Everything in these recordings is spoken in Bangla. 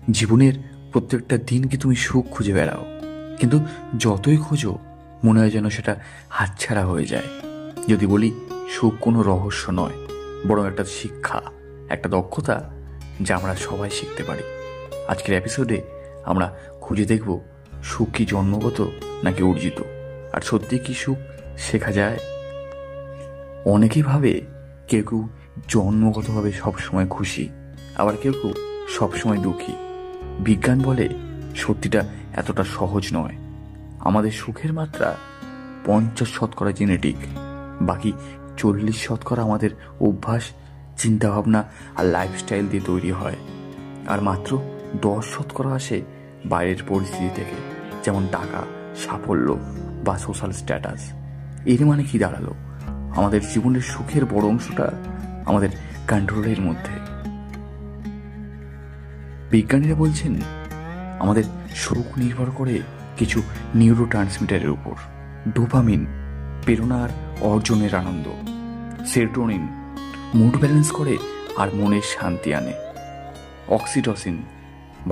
জীবনের প্রত্যেকটা দিনকে তুমি সুখ খুঁজে বেড়াও, কিন্তু যতই খোঁজো মনে হয় যেন সেটা হাতছাড়া হয়ে যায়। যদি বলি সুখ কোনো রহস্য নয়, বরং একটা শিক্ষা, একটা দক্ষতা যা আমরা সবাই শিখতে পারি। আজকের এপিসোডে আমরা খুঁজে দেখব সুখ কি জন্মগত নাকি অর্জিত, আর সত্যি কি সুখ শেখা যায়। অনেকেই ভাবে কেউ কেউ জন্মগতভাবে সবসময় খুশি, আবার কেউ কেউ সবসময় দুঃখী। বিজ্ঞান বলে সত্যিটা এতটা সহজ নয়। আমাদের সুখের মাত্রা 50% জেনেটিক, বাকি 40% আমাদের অভ্যাস, চিন্তাভাবনা আর লাইফস্টাইল দিয়ে তৈরি হয়। আর মাত্র 10% আসে বাইরের পরিস্থিতি থেকে, যেমন টাকা, সাফল্য বা সোশ্যাল স্ট্যাটাস। এর মানে কি দাঁড়ালো? আমাদের জীবনের সুখের বড় অংশটা আমাদের কন্ট্রোলের মধ্যে। বিজ্ঞানীরা বলছেন আমাদের সুখ নির্ভর করে কিছু নিউরো ট্রান্সমিটারের উপর। ডোপামিন প্রেরণা আর অর্জনের আনন্দ, সেরোটোনিন মুড ব্যালেন্স করে আর মনের শান্তি আনে, অক্সিটোসিন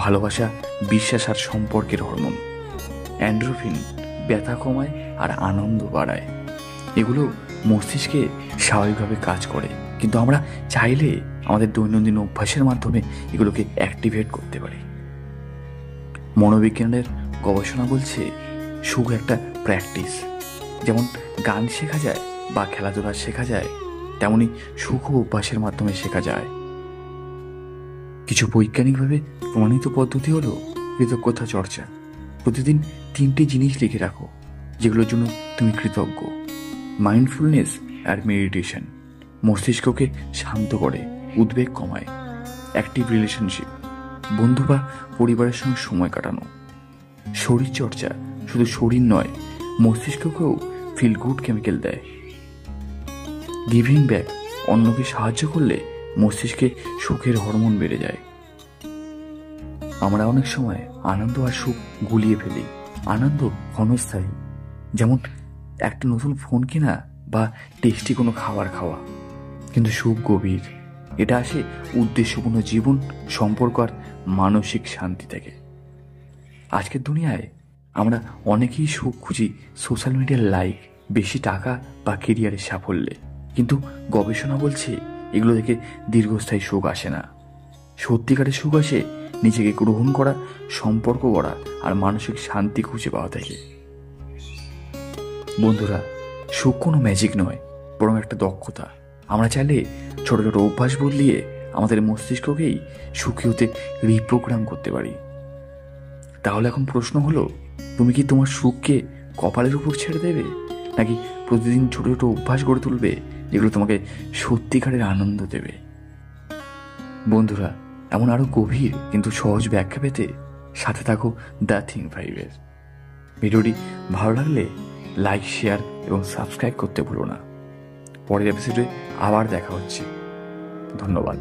ভালোবাসা, বিশ্বাস আর সম্পর্কের হরমোন, এন্ডোরফিন ব্যথা কমায় আর আনন্দ বাড়ায়। এগুলো মস্তিষ্কে স্বাভাবিকভাবে কাজ করে, কিন্তু আমরা চাইলে আমাদের দৈনন্দিন অভ্যাসের মাধ্যমে এগুলোকে অ্যাক্টিভেট করতে পারি। মনোবিজ্ঞানের গবেষণা বলছে সুখ একটা প্র্যাকটিস। যেমন গান শেখা যায় বা খেলাধুলা শেখা যায়, তেমনি সুখ ও অভ্যাসের মাধ্যমে শেখা যায়। কিছু বৈজ্ঞানিকভাবে প্রমাণিত পদ্ধতি হলো কৃতজ্ঞতা চর্চা। প্রতিদিন 3টি জিনিস লিখে রাখো যেগুলোর জন্য তুমি কৃতজ্ঞ। মাইন্ডফুলনেস আর মেডিটেশন মস্তিষ্ককে শান্ত করে, উদ্বেগ কমায়। অ্যাক্টিভ রিলেশনশিপ, বন্ধু বা পরিবারের সঙ্গে সময় কাটানো। শরীরচর্চা শুধু শরীর নয়, মস্তিষ্ককেও ফিল গুড কেমিক্যাল দেয়। গিভিং ব্যাক, অন্যকে সাহায্য করলে মস্তিষ্কে সুখের হরমোন বেড়ে যায়। আমরা অনেক সময় আনন্দ আর সুখ গুলিয়ে ফেলি। আনন্দ ক্ষণস্থায়ী, যেমন একটা নতুন ফোন কেনা বা টেস্টি কোনো খাবার খাওয়া, কিন্তু সুখ গভীর। এটা আসে উদ্দেশ্যপূর্ণ জীবন, সম্পর্ক আর মানসিক শান্তি থেকে। আজকের দুনিয়ায় আমরা অনেকেই সুখ খুঁজি সোশ্যাল মিডিয়ার লাইক, বেশি টাকা বা কেরিয়ারের সাফল্যে, কিন্তু গবেষণা বলছে এগুলো থেকে দীর্ঘস্থায়ী সুখ আসে না। সত্যিকারের সুখ আসে নিজেকে গ্রহণ করা, সম্পর্ক গড়া আর মানসিক শান্তি খুঁজে পাওয়া থেকে। বন্ধুরা, সুখ কোনো ম্যাজিক নয়, বরং একটা দক্ষতা। আমরা চাইলে ছোট ছোট অভ্যাস বদলিয়ে আমাদের মস্তিষ্ককেই সুখী হতে রিপ্রোগ্রাম করতে পারি। তাহলে এখন প্রশ্ন হলো, তুমি কি তোমার সুখকে কপালের উপর ছেড়ে দেবে, নাকি প্রতিদিন ছোট ছোট অভ্যাস গড়ে তুলবে যেগুলো তোমাকে সত্যিকারের আনন্দ দেবে? বন্ধুরা, এমন আরো গভীর কিন্তু সহজ ব্যাখ্যা পেতে সাথে থাকো দ্য থিঙ্ক 5-এর। ভিডিওটি ভালো লাগলে লাইক, শেয়ার এবং সাবস্ক্রাইব করতে ভুলো না। পরের এপিসোডে আবার দেখা হচ্ছে। ধন্যবাদ।